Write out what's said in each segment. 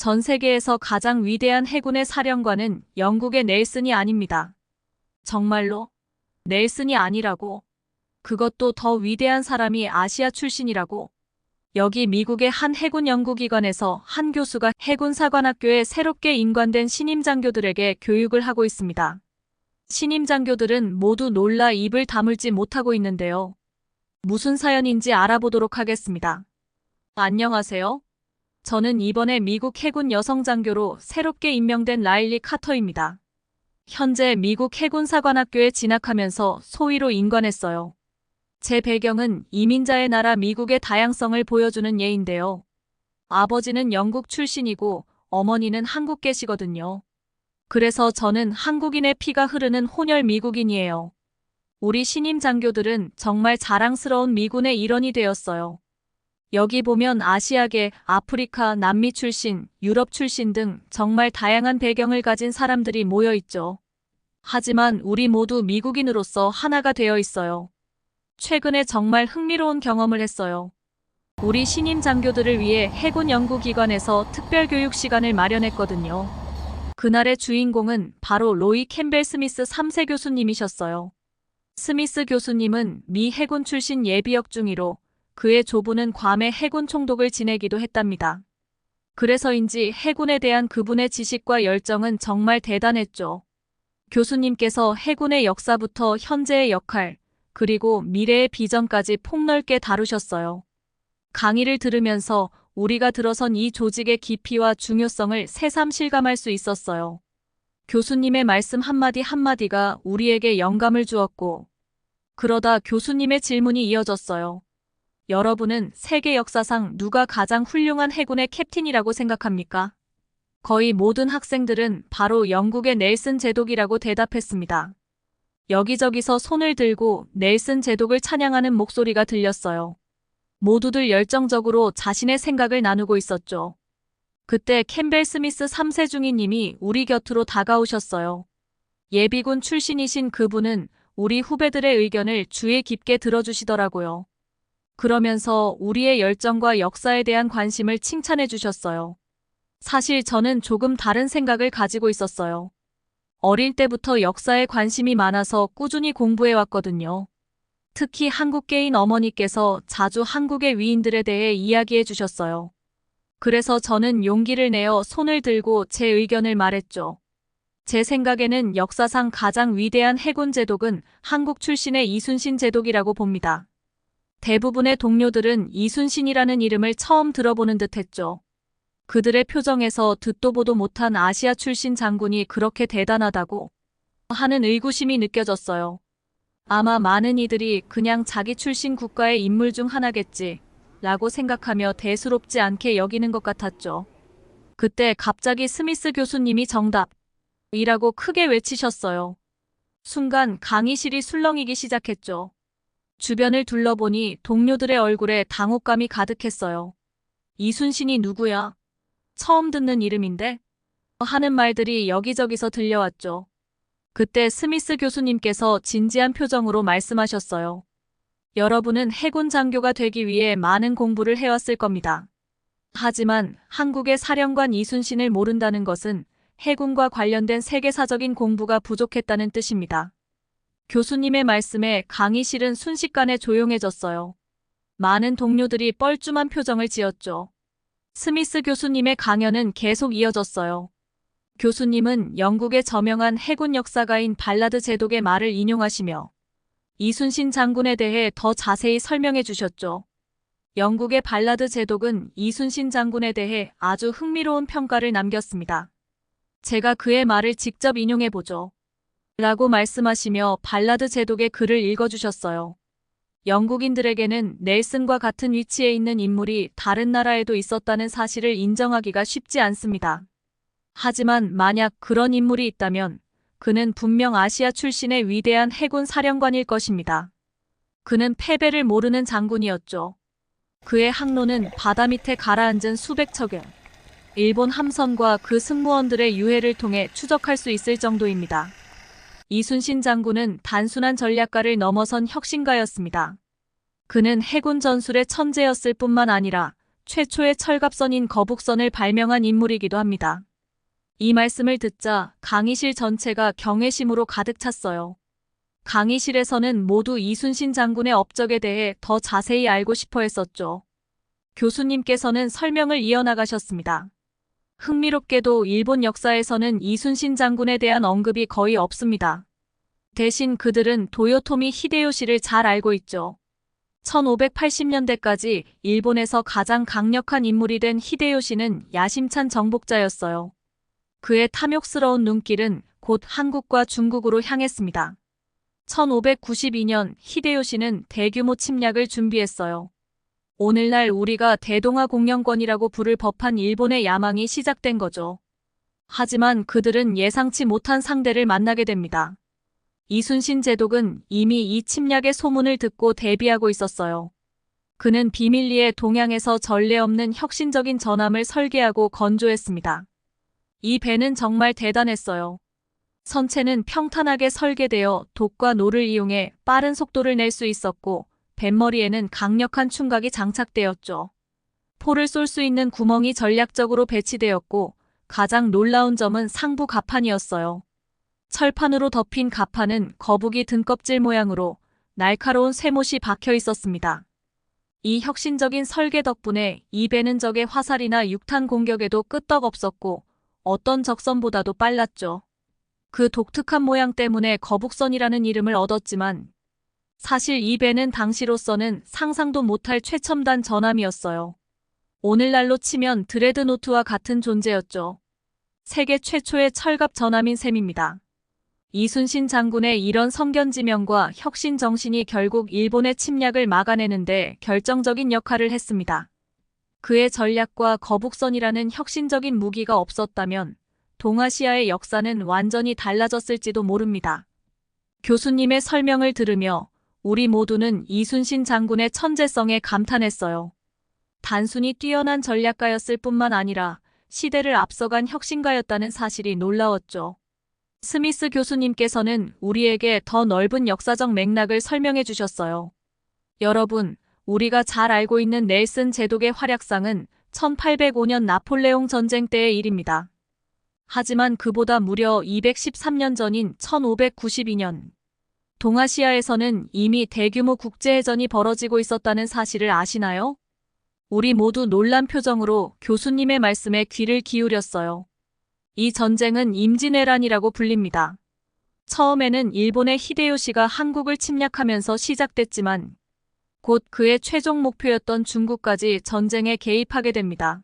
전 세계에서 가장 위대한 해군의 사령관은 영국의 넬슨이 아닙니다. 정말로? 넬슨이 아니라고? 그것도 더 위대한 사람이 아시아 출신이라고? 여기 미국의 한 해군 연구기관에서 한 교수가 해군사관학교에 새롭게 인관된 신임 장교들에게 교육을 하고 있습니다. 신임 장교들은 모두 놀라 입을 다물지 못하고 있는데요. 무슨 사연인지 알아보도록 하겠습니다. 안녕하세요. 저는 이번에 미국 해군 여성 장교로 새롭게 임명된 라일리 카터입니다. 현재 미국 해군사관학교에 진학하면서 소위로 인관했어요. 제 배경은 이민자의 나라 미국의 다양성을 보여주는 예인데요. 아버지는 영국 출신이고 어머니는 한국계시거든요. 그래서 저는 한국인의 피가 흐르는 혼혈 미국인이에요. 우리 신임 장교들은 정말 자랑스러운 미군의 일원이 되었어요. 여기 보면 아시아계, 아프리카, 남미 출신, 유럽 출신 등 정말 다양한 배경을 가진 사람들이 모여 있죠. 하지만 우리 모두 미국인으로서 하나가 되어 있어요. 최근에 정말 흥미로운 경험을 했어요. 우리 신임 장교들을 위해 해군 연구기관에서 특별교육 시간을 마련했거든요. 그날의 주인공은 바로 로이 캠벨 스미스 3세 교수님이셨어요. 스미스 교수님은 미 해군 출신 예비역 중위로 그의 조부는 괌의 해군 총독을 지내기도 했답니다. 그래서인지 해군에 대한 그분의 지식과 열정은 정말 대단했죠. 교수님께서 해군의 역사부터 현재의 역할, 그리고 미래의 비전까지 폭넓게 다루셨어요. 강의를 들으면서 우리가 들어선 이 조직의 깊이와 중요성을 새삼 실감할 수 있었어요. 교수님의 말씀 한마디 한마디가 우리에게 영감을 주었고, 그러다 교수님의 질문이 이어졌어요. 여러분은 세계 역사상 누가 가장 훌륭한 해군의 캡틴이라고 생각합니까? 거의 모든 학생들은 바로 영국의 넬슨 제독이라고 대답했습니다. 여기저기서 손을 들고 넬슨 제독을 찬양하는 목소리가 들렸어요. 모두들 열정적으로 자신의 생각을 나누고 있었죠. 그때 캠벨 스미스 3세 중위님이 우리 곁으로 다가오셨어요. 예비군 출신이신 그분은 우리 후배들의 의견을 주의 깊게 들어주시더라고요. 그러면서 우리의 열정과 역사에 대한 관심을 칭찬해 주셨어요. 사실 저는 조금 다른 생각을 가지고 있었어요. 어릴 때부터 역사에 관심이 많아서 꾸준히 공부해 왔거든요. 특히 한국계인 어머니께서 자주 한국의 위인들에 대해 이야기해 주셨어요. 그래서 저는 용기를 내어 손을 들고 제 의견을 말했죠. 제 생각에는 역사상 가장 위대한 해군 제독은 한국 출신의 이순신 제독이라고 봅니다. 대부분의 동료들은 이순신이라는 이름을 처음 들어보는 듯 했죠. 그들의 표정에서 듣도 보도 못한 아시아 출신 장군이 그렇게 대단하다고 하는 의구심이 느껴졌어요. 아마 많은 이들이 그냥 자기 출신 국가의 인물 중 하나겠지 라고 생각하며 대수롭지 않게 여기는 것 같았죠. 그때 갑자기 스미스 교수님이 정답이라고 크게 외치셨어요. 순간 강의실이 술렁이기 시작했죠. 주변을 둘러보니 동료들의 얼굴에 당혹감이 가득했어요. 이순신이 누구야? 처음 듣는 이름인데? 하는 말들이 여기저기서 들려왔죠. 그때 스미스 교수님께서 진지한 표정으로 말씀하셨어요. 여러분은 해군 장교가 되기 위해 많은 공부를 해왔을 겁니다. 하지만 한국의 사령관 이순신을 모른다는 것은 해군과 관련된 세계사적인 공부가 부족했다는 뜻입니다. 교수님의 말씀에 강의실은 순식간에 조용해졌어요. 많은 동료들이 뻘쭘한 표정을 지었죠. 스미스 교수님의 강연은 계속 이어졌어요. 교수님은 영국의 저명한 해군 역사가인 발라드 제독의 말을 인용하시며 이순신 장군에 대해 더 자세히 설명해 주셨죠. 영국의 발라드 제독은 이순신 장군에 대해 아주 흥미로운 평가를 남겼습니다. 제가 그의 말을 직접 인용해보죠. 라고 말씀하시며 발라드 제독의 글을 읽어주셨어요. 영국인들에게는 넬슨과 같은 위치에 있는 인물이 다른 나라에도 있었다는 사실을 인정하기가 쉽지 않습니다. 하지만 만약 그런 인물이 있다면 그는 분명 아시아 출신의 위대한 해군 사령관일 것입니다. 그는 패배를 모르는 장군이었죠. 그의 항로는 바다 밑에 가라앉은 수백 척의 일본 함선과 그 승무원들의 유해를 통해 추적할 수 있을 정도입니다. 이순신 장군은 단순한 전략가를 넘어선 혁신가였습니다. 그는 해군 전술의 천재였을 뿐만 아니라 최초의 철갑선인 거북선을 발명한 인물이기도 합니다. 이 말씀을 듣자 강의실 전체가 경외심으로 가득 찼어요. 강의실에서는 모두 이순신 장군의 업적에 대해 더 자세히 알고 싶어 했었죠. 교수님께서는 설명을 이어나가셨습니다. 흥미롭게도 일본 역사에서는 이순신 장군에 대한 언급이 거의 없습니다. 대신 그들은 도요토미 히데요시를 잘 알고 있죠. 1580년대까지 일본에서 가장 강력한 인물이 된 히데요시는 야심찬 정복자였어요. 그의 탐욕스러운 눈길은 곧 한국과 중국으로 향했습니다. 1592년 히데요시는 대규모 침략을 준비했어요. 오늘날 우리가 대동아 공영권이라고 부를 법한 일본의 야망이 시작된 거죠. 하지만 그들은 예상치 못한 상대를 만나게 됩니다. 이순신 제독은 이미 이 침략의 소문을 듣고 대비하고 있었어요. 그는 비밀리에 동양에서 전례 없는 혁신적인 전함을 설계하고 건조했습니다. 이 배는 정말 대단했어요. 선체는 평탄하게 설계되어 독과 노를 이용해 빠른 속도를 낼 수 있었고 뱃머리에는 강력한 충각이 장착되었죠. 포를 쏠 수 있는 구멍이 전략적으로 배치되었고 가장 놀라운 점은 상부 갑판이었어요. 철판으로 덮인 갑판은 거북이 등껍질 모양으로 날카로운 쇠못이 박혀 있었습니다. 이 혁신적인 설계 덕분에 이 배는 적의 화살이나 육탄 공격에도 끄떡없었고 어떤 적선보다도 빨랐죠. 그 독특한 모양 때문에 거북선이라는 이름을 얻었지만 사실 이 배는 당시로서는 상상도 못할 최첨단 전함이었어요. 오늘날로 치면 드레드노트와 같은 존재였죠. 세계 최초의 철갑 전함인 셈입니다. 이순신 장군의 이런 성견지명과 혁신 정신이 결국 일본의 침략을 막아내는데 결정적인 역할을 했습니다. 그의 전략과 거북선이라는 혁신적인 무기가 없었다면 동아시아의 역사는 완전히 달라졌을지도 모릅니다. 교수님의 설명을 들으며 우리 모두는 이순신 장군의 천재성에 감탄했어요. 단순히 뛰어난 전략가였을 뿐만 아니라 시대를 앞서간 혁신가였다는 사실이 놀라웠죠. 스미스 교수님께서는 우리에게 더 넓은 역사적 맥락을 설명해 주셨어요. 여러분, 우리가 잘 알고 있는 넬슨 제독의 활약상은 1805년 나폴레옹 전쟁 때의 일입니다. 하지만 그보다 무려 213년 전인 1592년, 동아시아에서는 이미 대규모 국제해전이 벌어지고 있었다는 사실을 아시나요? 우리 모두 놀란 표정으로 교수님의 말씀에 귀를 기울였어요. 이 전쟁은 임진왜란이라고 불립니다. 처음에는 일본의 히데요시가 한국을 침략하면서 시작됐지만 곧 그의 최종 목표였던 중국까지 전쟁에 개입하게 됩니다.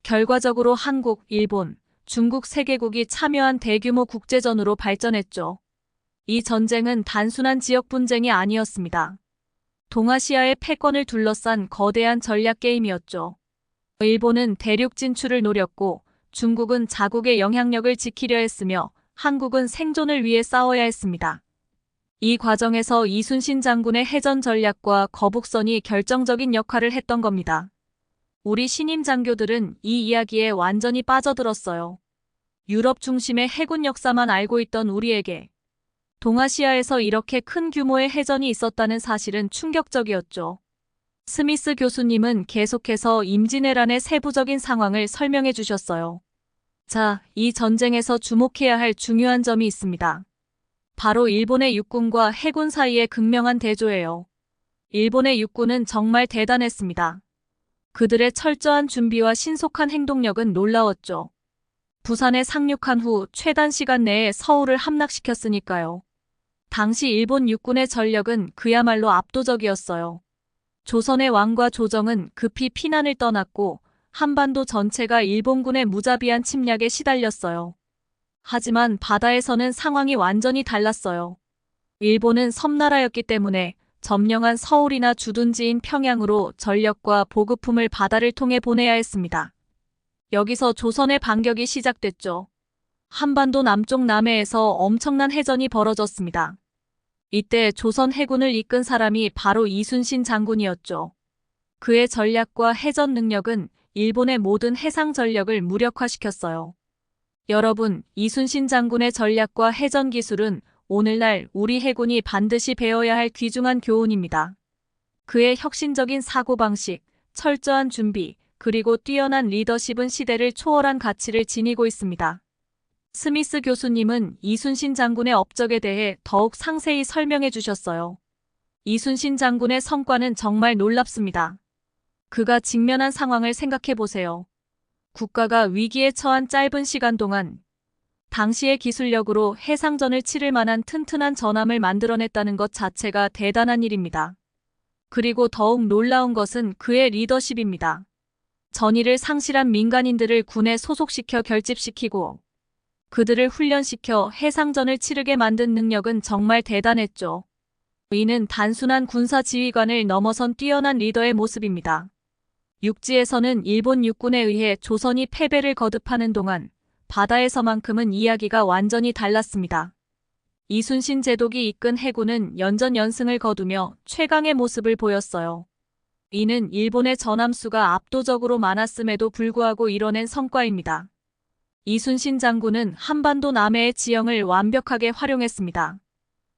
결과적으로 한국, 일본, 중국 3개국이 참여한 대규모 국제전으로 발전했죠. 이 전쟁은 단순한 지역 분쟁이 아니었습니다. 동아시아의 패권을 둘러싼 거대한 전략 게임이었죠. 일본은 대륙 진출을 노렸고 중국은 자국의 영향력을 지키려 했으며 한국은 생존을 위해 싸워야 했습니다. 이 과정에서 이순신 장군의 해전 전략과 거북선이 결정적인 역할을 했던 겁니다. 우리 신임 장교들은 이 이야기에 완전히 빠져들었어요. 유럽 중심의 해군 역사만 알고 있던 우리에게 동아시아에서 이렇게 큰 규모의 해전이 있었다는 사실은 충격적이었죠. 스미스 교수님은 계속해서 임진왜란의 세부적인 상황을 설명해 주셨어요. 자, 이 전쟁에서 주목해야 할 중요한 점이 있습니다. 바로 일본의 육군과 해군 사이의 극명한 대조예요. 일본의 육군은 정말 대단했습니다. 그들의 철저한 준비와 신속한 행동력은 놀라웠죠. 부산에 상륙한 후 최단 시간 내에 서울을 함락시켰으니까요. 당시 일본 육군의 전력은 그야말로 압도적이었어요. 조선의 왕과 조정은 급히 피난을 떠났고 한반도 전체가 일본군의 무자비한 침략에 시달렸어요. 하지만 바다에서는 상황이 완전히 달랐어요. 일본은 섬나라였기 때문에 점령한 서울이나 주둔지인 평양으로 전력과 보급품을 바다를 통해 보내야 했습니다. 여기서 조선의 반격이 시작됐죠. 한반도 남쪽 남해에서 엄청난 해전이 벌어졌습니다. 이때 조선 해군을 이끈 사람이 바로 이순신 장군이었죠. 그의 전략과 해전 능력은 일본의 모든 해상 전력을 무력화시켰어요. 여러분, 이순신 장군의 전략과 해전 기술은 오늘날 우리 해군이 반드시 배워야 할 귀중한 교훈입니다. 그의 혁신적인 사고방식, 철저한 준비, 그리고 뛰어난 리더십은 시대를 초월한 가치를 지니고 있습니다. 스미스 교수님은 이순신 장군의 업적에 대해 더욱 상세히 설명해 주셨어요. 이순신 장군의 성과는 정말 놀랍습니다. 그가 직면한 상황을 생각해 보세요. 국가가 위기에 처한 짧은 시간 동안 당시의 기술력으로 해상전을 치를 만한 튼튼한 전함을 만들어냈다는 것 자체가 대단한 일입니다. 그리고 더욱 놀라운 것은 그의 리더십입니다. 전의를 상실한 민간인들을 군에 소속시켜 결집시키고 그들을 훈련시켜 해상전을 치르게 만든 능력은 정말 대단했죠. 이는 단순한 군사 지휘관을 넘어선 뛰어난 리더의 모습입니다. 육지에서는 일본 육군에 의해 조선이 패배를 거듭하는 동안 바다에서만큼은 이야기가 완전히 달랐습니다. 이순신 제독이 이끈 해군은 연전연승을 거두며 최강의 모습을 보였어요. 이는 일본의 전함수가 압도적으로 많았음에도 불구하고 이뤄낸 성과입니다. 이순신 장군은 한반도 남해의 지형을 완벽하게 활용했습니다.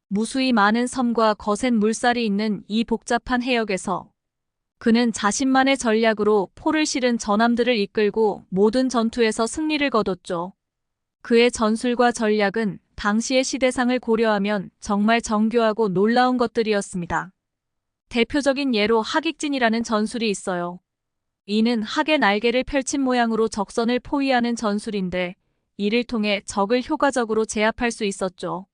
무수히 많은 섬과 거센 물살이 있는 이 복잡한 해역에서 그는 자신만의 전략으로 포를 실은 전함들을 이끌고 모든 전투에서 승리를 거뒀죠. 그의 전술과 전략은 당시의 시대상을 고려하면 정말 정교하고 놀라운 것들이었습니다. 대표적인 예로 하객진이라는 전술이 있어요. 이는 학의 날개를 펼친 모양으로 적선을 포위하는 전술인데 이를 통해 적을 효과적으로 제압할 수 있었죠.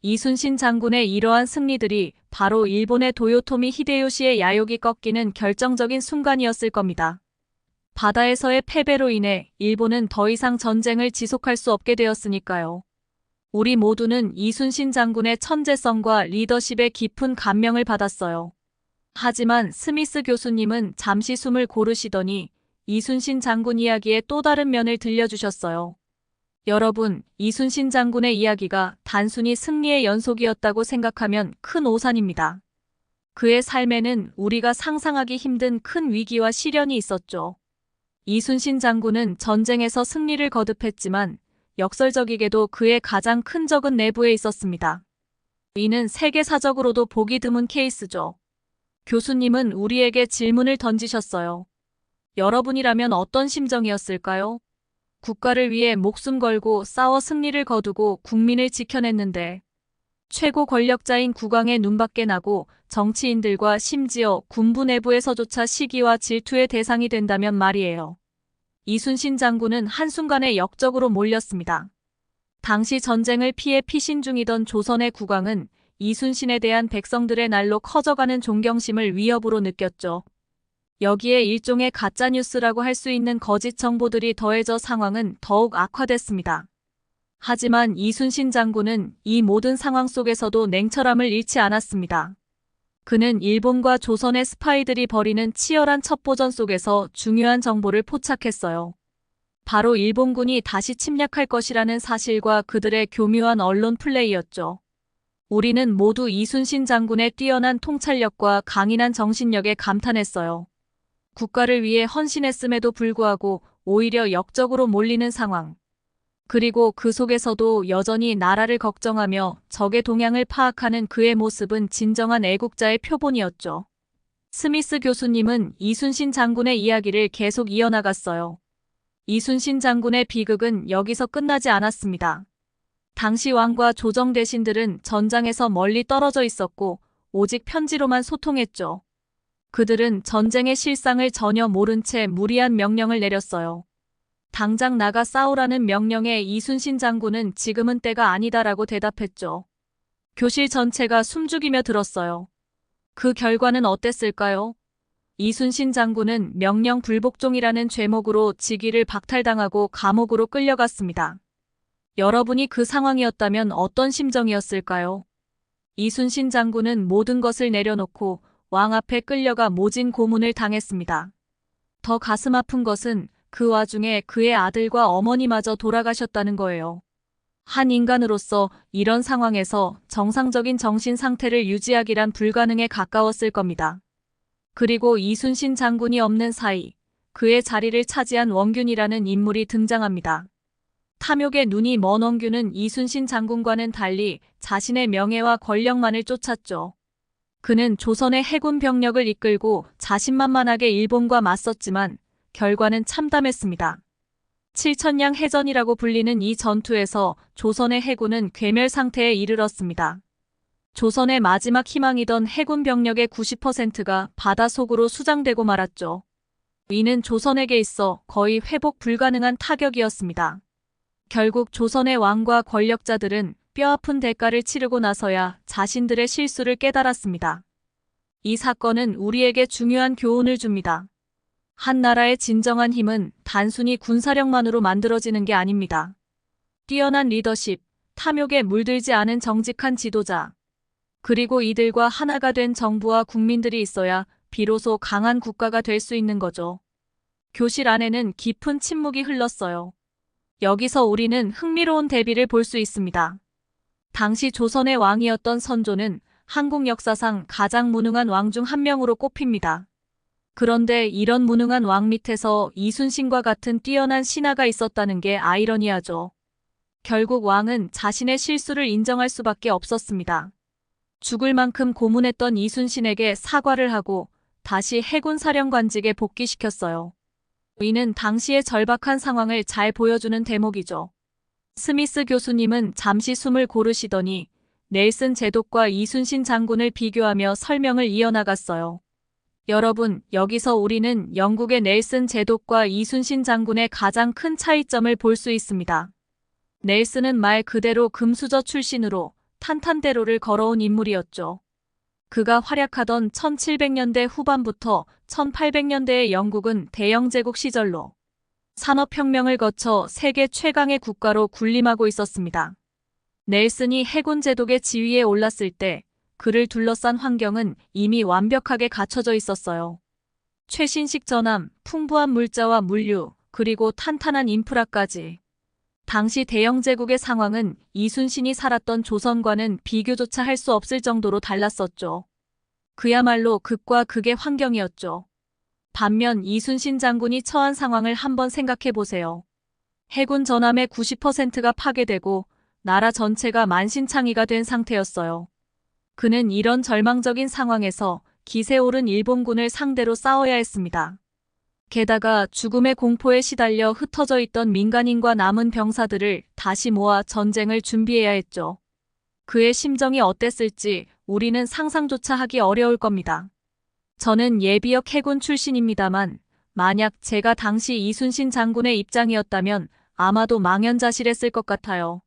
이순신 장군의 이러한 승리들이 바로 일본의 도요토미 히데요시의 야욕이 꺾이는 결정적인 순간이었을 겁니다. 바다에서의 패배로 인해 일본은 더 이상 전쟁을 지속할 수 없게 되었으니까요. 우리 모두는 이순신 장군의 천재성과 리더십에 깊은 감명을 받았어요. 하지만 스미스 교수님은 잠시 숨을 고르시더니 이순신 장군 이야기의 또 다른 면을 들려주셨어요. 여러분, 이순신 장군의 이야기가 단순히 승리의 연속이었다고 생각하면 큰 오산입니다. 그의 삶에는 우리가 상상하기 힘든 큰 위기와 시련이 있었죠. 이순신 장군은 전쟁에서 승리를 거듭했지만 역설적이게도 그의 가장 큰 적은 내부에 있었습니다. 이는 세계사적으로도 보기 드문 케이스죠. 교수님은 우리에게 질문을 던지셨어요. 여러분이라면 어떤 심정이었을까요? 국가를 위해 목숨 걸고 싸워 승리를 거두고 국민을 지켜냈는데 최고 권력자인 국왕의 눈밖에 나고 정치인들과 심지어 군부 내부에서조차 시기와 질투의 대상이 된다면 말이에요. 이순신 장군은 한순간에 역적으로 몰렸습니다. 당시 전쟁을 피해 피신 중이던 조선의 국왕은 이순신에 대한 백성들의 날로 커져가는 존경심을 위협으로 느꼈죠. 여기에 일종의 가짜뉴스라고 할 수 있는 거짓 정보들이 더해져 상황은 더욱 악화됐습니다. 하지만 이순신 장군은 이 모든 상황 속에서도 냉철함을 잃지 않았습니다. 그는 일본과 조선의 스파이들이 벌이는 치열한 첩보전 속에서 중요한 정보를 포착했어요. 바로 일본군이 다시 침략할 것이라는 사실과 그들의 교묘한 언론 플레이였죠. 우리는 모두 이순신 장군의 뛰어난 통찰력과 강인한 정신력에 감탄했어요. 국가를 위해 헌신했음에도 불구하고 오히려 역적으로 몰리는 상황. 그리고 그 속에서도 여전히 나라를 걱정하며 적의 동향을 파악하는 그의 모습은 진정한 애국자의 표본이었죠. 스미스 교수님은 이순신 장군의 이야기를 계속 이어나갔어요. 이순신 장군의 비극은 여기서 끝나지 않았습니다. 당시 왕과 조정 대신들은 전장에서 멀리 떨어져 있었고 오직 편지로만 소통했죠. 그들은 전쟁의 실상을 전혀 모른 채 무리한 명령을 내렸어요. 당장 나가 싸우라는 명령에 이순신 장군은 지금은 때가 아니다라고 대답했죠. 교실 전체가 숨죽이며 들었어요. 그 결과는 어땠을까요? 이순신 장군은 명령 불복종이라는 죄목으로 직위를 박탈당하고 감옥으로 끌려갔습니다. 여러분이 그 상황이었다면 어떤 심정이었을까요? 이순신 장군은 모든 것을 내려놓고 왕 앞에 끌려가 모진 고문을 당했습니다. 더 가슴 아픈 것은 그 와중에 그의 아들과 어머니마저 돌아가셨다는 거예요. 한 인간으로서 이런 상황에서 정상적인 정신 상태를 유지하기란 불가능에 가까웠을 겁니다. 그리고 이순신 장군이 없는 사이 그의 자리를 차지한 원균이라는 인물이 등장합니다. 탐욕에 눈이 먼 원균은 이순신 장군과는 달리 자신의 명예와 권력만을 쫓았죠. 그는 조선의 해군 병력을 이끌고 자신만만하게 일본과 맞섰지만 결과는 참담했습니다. 7천량 해전이라고 불리는 이 전투에서 조선의 해군은 괴멸 상태에 이르렀습니다. 조선의 마지막 희망이던 해군 병력의 90%가 바다 속으로 수장되고 말았죠. 이는 조선에게 있어 거의 회복 불가능한 타격이었습니다. 결국 조선의 왕과 권력자들은 뼈아픈 대가를 치르고 나서야 자신들의 실수를 깨달았습니다. 이 사건은 우리에게 중요한 교훈을 줍니다. 한 나라의 진정한 힘은 단순히 군사력만으로 만들어지는 게 아닙니다. 뛰어난 리더십, 탐욕에 물들지 않은 정직한 지도자, 그리고 이들과 하나가 된 정부와 국민들이 있어야 비로소 강한 국가가 될 수 있는 거죠. 교실 안에는 깊은 침묵이 흘렀어요. 여기서 우리는 흥미로운 대비를 볼 수 있습니다. 당시 조선의 왕이었던 선조는 한국 역사상 가장 무능한 왕 중 한 명으로 꼽힙니다. 그런데 이런 무능한 왕 밑에서 이순신과 같은 뛰어난 신하가 있었다는 게 아이러니하죠. 결국 왕은 자신의 실수를 인정할 수밖에 없었습니다. 죽을 만큼 고문했던 이순신에게 사과를 하고 다시 해군 사령관직에 복귀시켰어요. 이는 당시의 절박한 상황을 잘 보여주는 대목이죠. 스미스 교수님은 잠시 숨을 고르시더니 넬슨 제독과 이순신 장군을 비교하며 설명을 이어나갔어요. 여러분, 여기서 우리는 영국의 넬슨 제독과 이순신 장군의 가장 큰 차이점을 볼 수 있습니다. 넬슨은 말 그대로 금수저 출신으로 탄탄대로를 걸어온 인물이었죠. 그가 활약하던 1700년대 후반부터 1800년대의 영국은 대영제국 시절로 산업혁명을 거쳐 세계 최강의 국가로 군림하고 있었습니다. 넬슨이 해군 제독의 지위에 올랐을 때 그를 둘러싼 환경은 이미 완벽하게 갖춰져 있었어요. 최신식 전함, 풍부한 물자와 물류, 그리고 탄탄한 인프라까지. 당시 대영제국의 상황은 이순신이 살았던 조선과는 비교조차 할 수 없을 정도로 달랐었죠. 그야말로 극과 극의 환경이었죠. 반면 이순신 장군이 처한 상황을 한번 생각해 보세요. 해군 전함의 90%가 파괴되고 나라 전체가 만신창이가 된 상태였어요. 그는 이런 절망적인 상황에서 기세 오른 일본군을 상대로 싸워야 했습니다. 게다가 죽음의 공포에 시달려 흩어져 있던 민간인과 남은 병사들을 다시 모아 전쟁을 준비해야 했죠. 그의 심정이 어땠을지 우리는 상상조차 하기 어려울 겁니다. 저는 예비역 해군 출신입니다만 만약 제가 당시 이순신 장군의 입장이었다면 아마도 망연자실했을 것 같아요.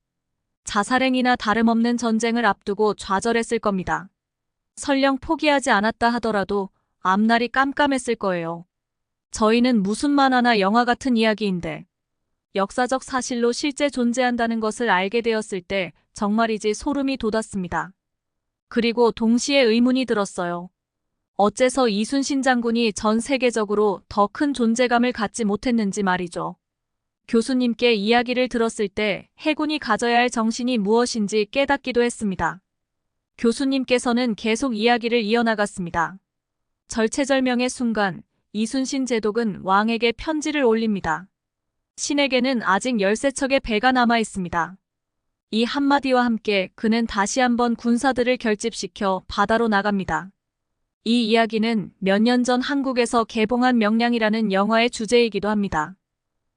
자살행위나 다름없는 전쟁을 앞두고 좌절했을 겁니다. 설령 포기하지 않았다 하더라도 앞날이 깜깜했을 거예요. 저희는 무슨 만화나 영화 같은 이야기인데 역사적 사실로 실제 존재한다는 것을 알게 되었을 때 정말이지 소름이 돋았습니다. 그리고 동시에 의문이 들었어요. 어째서 이순신 장군이 전 세계적으로 더 큰 존재감을 갖지 못했는지 말이죠. 교수님께 이야기를 들었을 때 해군이 가져야 할 정신이 무엇인지 깨닫기도 했습니다. 교수님께서는 계속 이야기를 이어나갔습니다. 절체절명의 순간 이순신 제독은 왕에게 편지를 올립니다. 신에게는 아직 13척의 배가 남아 있습니다. 이 한마디와 함께 그는 다시 한번 군사들을 결집시켜 바다로 나갑니다. 이 이야기는 몇 년 전 한국에서 개봉한 명량이라는 영화의 주제이기도 합니다.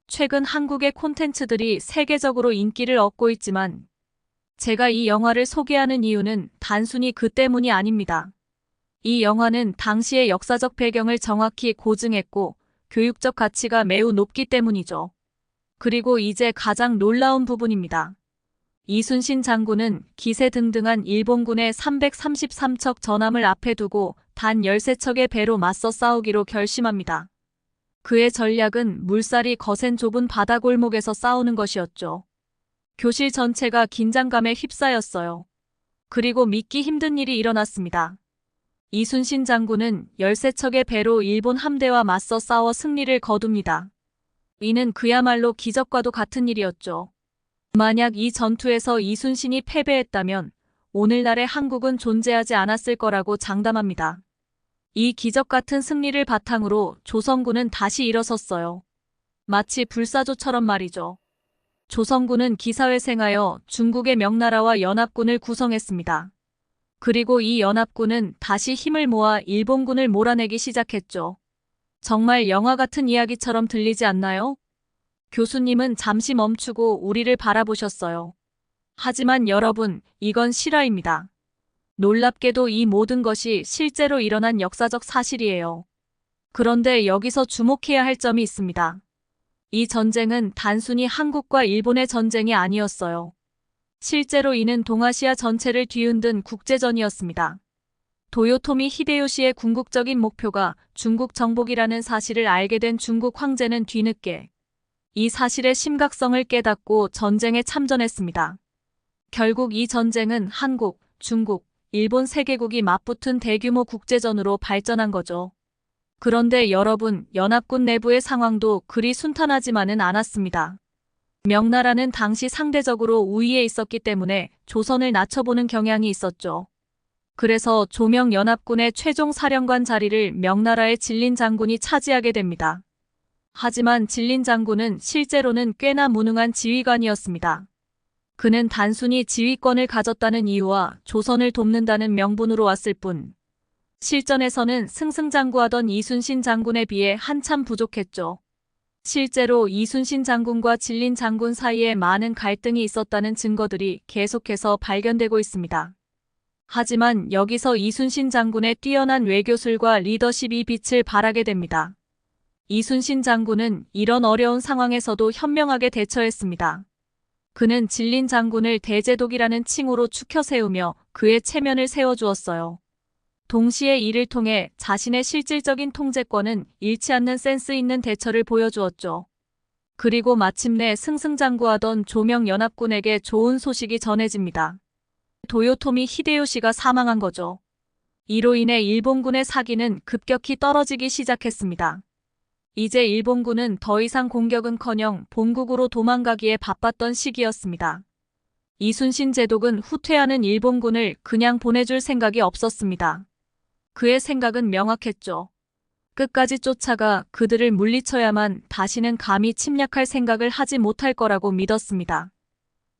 최근 한국의 콘텐츠들이 세계적으로 인기를 얻고 있지만 제가 이 영화를 소개하는 이유는 단순히 그 때문이 아닙니다. 이 영화는 당시의 역사적 배경을 정확히 고증했고 교육적 가치가 매우 높기 때문이죠. 그리고 이제 가장 놀라운 부분입니다. 이순신 장군은 기세등등한 일본군의 333척 전함을 앞에 두고 단 13척의 배로 맞서 싸우기로 결심합니다. 그의 전략은 물살이 거센 좁은 바다 골목에서 싸우는 것이었죠. 교실 전체가 긴장감에 휩싸였어요. 그리고 믿기 힘든 일이 일어났습니다. 이순신 장군은 13척의 배로 일본 함대와 맞서 싸워 승리를 거둡니다. 이는 그야말로 기적과도 같은 일이었죠. 만약 이 전투에서 이순신이 패배했다면 오늘날의 한국은 존재하지 않았을 거라고 장담합니다. 이 기적 같은 승리를 바탕으로 조선군은 다시 일어섰어요. 마치 불사조처럼 말이죠. 조선군은 기사회생하여 중국의 명나라와 연합군을 구성했습니다. 그리고 이 연합군은 다시 힘을 모아 일본군을 몰아내기 시작했죠. 정말 영화 같은 이야기처럼 들리지 않나요? 교수님은 잠시 멈추고 우리를 바라보셨어요. 하지만 여러분, 이건 실화입니다. 놀랍게도 이 모든 것이 실제로 일어난 역사적 사실이에요. 그런데 여기서 주목해야 할 점이 있습니다. 이 전쟁은 단순히 한국과 일본의 전쟁이 아니었어요. 실제로 이는 동아시아 전체를 뒤흔든 국제전이었습니다. 도요토미 히데요시의 궁극적인 목표가 중국 정복이라는 사실을 알게 된 중국 황제는 뒤늦게 이 사실의 심각성을 깨닫고 전쟁에 참전했습니다. 결국 이 전쟁은 한국, 중국, 일본 세 개국이 맞붙은 대규모 국제전으로 발전한 거죠. 그런데 여러분, 연합군 내부의 상황도 그리 순탄하지만은 않았습니다. 명나라는 당시 상대적으로 우위에 있었기 때문에 조선을 낮춰보는 경향이 있었죠. 그래서 조명연합군의 최종 사령관 자리를 명나라의 진린 장군이 차지하게 됩니다. 하지만 진린 장군은 실제로는 꽤나 무능한 지휘관이었습니다. 그는 단순히 지휘권을 가졌다는 이유와 조선을 돕는다는 명분으로 왔을 뿐, 실전에서는 승승장구하던 이순신 장군에 비해 한참 부족했죠. 실제로 이순신 장군과 진린 장군 사이에 많은 갈등이 있었다는 증거들이 계속해서 발견되고 있습니다. 하지만 여기서 이순신 장군의 뛰어난 외교술과 리더십이 빛을 발하게 됩니다. 이순신 장군은 이런 어려운 상황에서도 현명하게 대처했습니다. 그는 진린 장군을 대제독이라는 칭호로 추켜 세우며 그의 체면을 세워주었어요. 동시에 이를 통해 자신의 실질적인 통제권은 잃지 않는 센스 있는 대처를 보여주었죠. 그리고 마침내 승승장구하던 조명연합군에게 좋은 소식이 전해집니다. 도요토미 히데요시가 사망한 거죠. 이로 인해 일본군의 사기는 급격히 떨어지기 시작했습니다. 이제 일본군은 더 이상 공격은커녕 본국으로 도망가기에 바빴던 시기였습니다. 이순신 제독은 후퇴하는 일본군을 그냥 보내줄 생각이 없었습니다. 그의 생각은 명확했죠. 끝까지 쫓아가 그들을 물리쳐야만 다시는 감히 침략할 생각을 하지 못할 거라고 믿었습니다.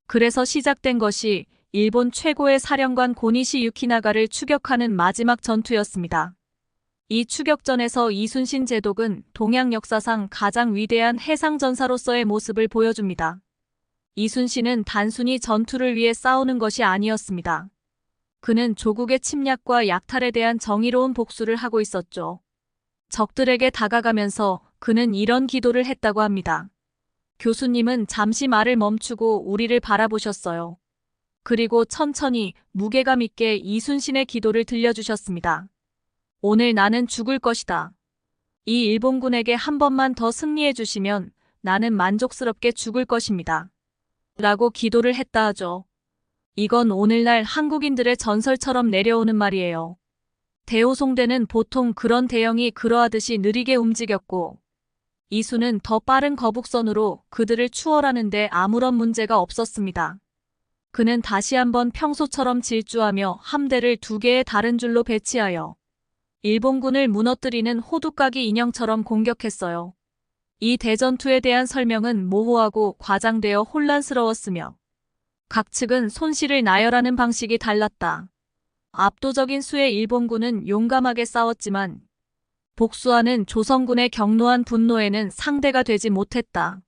그래서 시작된 것이 일본 최고의 사령관 고니시 유키나가를 추격하는 마지막 전투였습니다. 이 추격전에서 이순신 제독은 동양 역사상 가장 위대한 해상전사로서의 모습을 보여줍니다. 이순신은 단순히 전투를 위해 싸우는 것이 아니었습니다. 그는 조국의 침략과 약탈에 대한 정의로운 복수를 하고 있었죠. 적들에게 다가가면서 그는 이런 기도를 했다고 합니다. 교수님은 잠시 말을 멈추고 우리를 바라보셨어요. 그리고 천천히 무게감 있게 이순신의 기도를 들려주셨습니다. 오늘 나는 죽을 것이다. 이 일본군에게 한 번만 더 승리해 주시면 나는 만족스럽게 죽을 것입니다. 라고 기도를 했다 하죠. 이건 오늘날 한국인들의 전설처럼 내려오는 말이에요. 대호송대는 보통 그런 대형이 그러하듯이 느리게 움직였고, 이수는 더 빠른 거북선으로 그들을 추월하는데 아무런 문제가 없었습니다. 그는 다시 한번 평소처럼 질주하며 함대를 두 개의 다른 줄로 배치하여 일본군을 무너뜨리는 호두까기 인형처럼 공격했어요. 이 대전투에 대한 설명은 모호하고 과장되어 혼란스러웠으며 각 측은 손실을 나열하는 방식이 달랐다. 압도적인 수의 일본군은 용감하게 싸웠지만 복수하는 조선군의 격노한 분노에는 상대가 되지 못했다.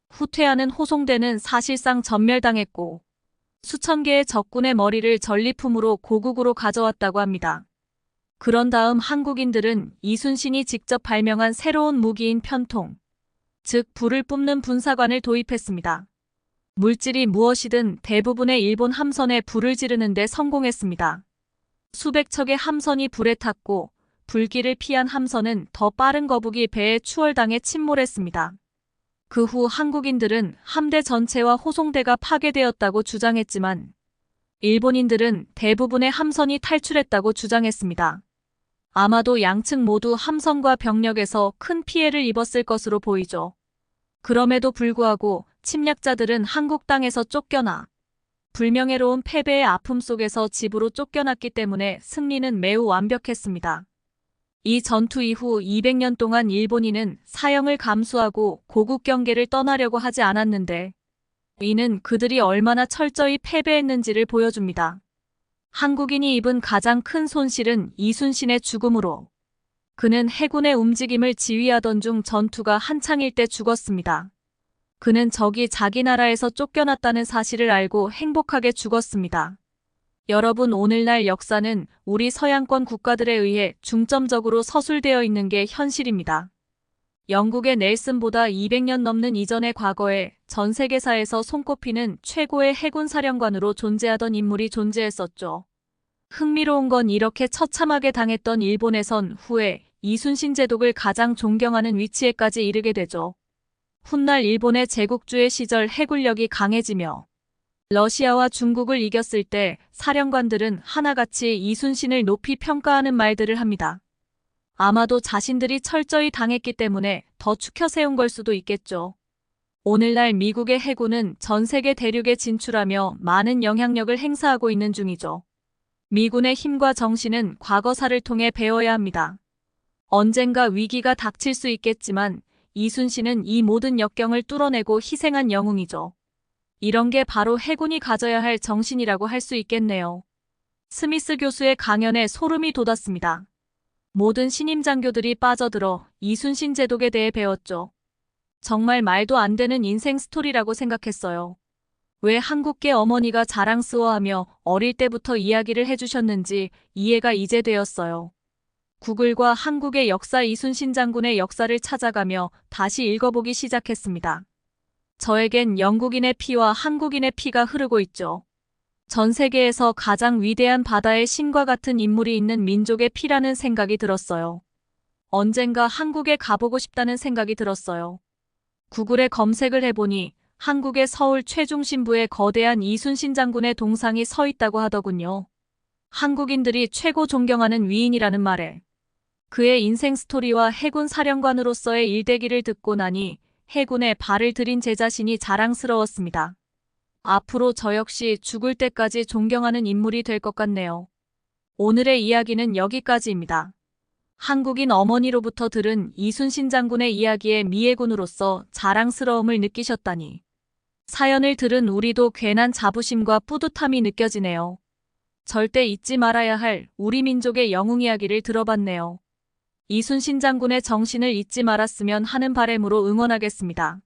후퇴하는 호송대는 사실상 전멸당했고 수천 개의 적군의 머리를 전리품으로 고국으로 가져왔다고 합니다. 그런 다음 한국인들은 이순신이 직접 발명한 새로운 무기인 편통, 즉 불을 뿜는 분사관을 도입했습니다. 물질이 무엇이든 대부분의 일본 함선에 불을 지르는 데 성공했습니다. 수백 척의 함선이 불에 탔고 불길을 피한 함선은 더 빠른 거북이 배에 추월당해 침몰했습니다. 그 후 한국인들은 함대 전체와 호송대가 파괴되었다고 주장했지만 일본인들은 대부분의 함선이 탈출했다고 주장했습니다. 아마도 양측 모두 함선과 병력에서 큰 피해를 입었을 것으로 보이죠. 그럼에도 불구하고 침략자들은 한국 땅에서 쫓겨나 불명예로운 패배의 아픔 속에서 집으로 쫓겨났기 때문에 승리는 매우 완벽했습니다. 이 전투 이후 200년 동안 일본인은 사형을 감수하고 고국 경계를 떠나려고 하지 않았는데 이는 그들이 얼마나 철저히 패배했는지를 보여줍니다. 한국인이 입은 가장 큰 손실은 이순신의 죽음으로. 그는 해군의 움직임을 지휘하던 중 전투가 한창일 때 죽었습니다. 그는 적이 자기 나라에서 쫓겨났다는 사실을 알고 행복하게 죽었습니다. 여러분, 오늘날 역사는 우리 서양권 국가들에 의해 중점적으로 서술되어 있는 게 현실입니다. 영국의 넬슨보다 200년 넘는 이전의 과거에 전 세계사에서 손꼽히는 최고의 해군 사령관으로 존재하던 인물이 존재했었죠. 흥미로운 건 이렇게 처참하게 당했던 일본에선 후에 이순신 제독을 가장 존경하는 위치에까지 이르게 되죠. 훗날 일본의 제국주의 시절 해군력이 강해지며 러시아와 중국을 이겼을 때 사령관들은 하나같이 이순신을 높이 평가하는 말들을 합니다. 아마도 자신들이 철저히 당했기 때문에 더 추켜 세운 걸 수도 있겠죠. 오늘날 미국의 해군은 전 세계 대륙에 진출하며 많은 영향력을 행사하고 있는 중이죠. 미군의 힘과 정신은 과거사를 통해 배워야 합니다. 언젠가 위기가 닥칠 수 있겠지만 이순신은 이 모든 역경을 뚫어내고 희생한 영웅이죠. 이런 게 바로 해군이 가져야 할 정신이라고 할 수 있겠네요. 스미스 교수의 강연에 소름이 돋았습니다. 모든 신임 장교들이 빠져들어 이순신 제독에 대해 배웠죠. 정말 말도 안 되는 인생 스토리라고 생각했어요. 왜 한국계 어머니가 자랑스러워하며 어릴 때부터 이야기를 해주셨는지 이해가 이제 되었어요. 구글과 한국의 역사 이순신 장군의 역사를 찾아가며 다시 읽어보기 시작했습니다. 저에겐 영국인의 피와 한국인의 피가 흐르고 있죠. 전 세계에서 가장 위대한 바다의 신과 같은 인물이 있는 민족의 피라는 생각이 들었어요. 언젠가 한국에 가보고 싶다는 생각이 들었어요. 구글에 검색을 해보니 한국의 서울 최중심부에 거대한 이순신 장군의 동상이 서 있다고 하더군요. 한국인들이 최고 존경하는 위인이라는 말에 그의 인생 스토리와 해군 사령관으로서의 일대기를 듣고 나니 해군에 발을 들인 제 자신이 자랑스러웠습니다. 앞으로 저 역시 죽을 때까지 존경하는 인물이 될 것 같네요. 오늘의 이야기는 여기까지입니다. 한국인 어머니로부터 들은 이순신 장군의 이야기에 미해군으로서 자랑스러움을 느끼셨다니. 사연을 들은 우리도 괜한 자부심과 뿌듯함이 느껴지네요. 절대 잊지 말아야 할 우리 민족의 영웅 이야기를 들어봤네요. 이순신 장군의 정신을 잊지 말았으면 하는 바람으로 응원하겠습니다.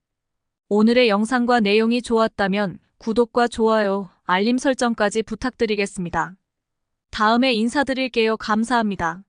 오늘의 영상과 내용이 좋았다면 구독과 좋아요, 알림 설정까지 부탁드리겠습니다. 다음에 인사드릴게요. 감사합니다.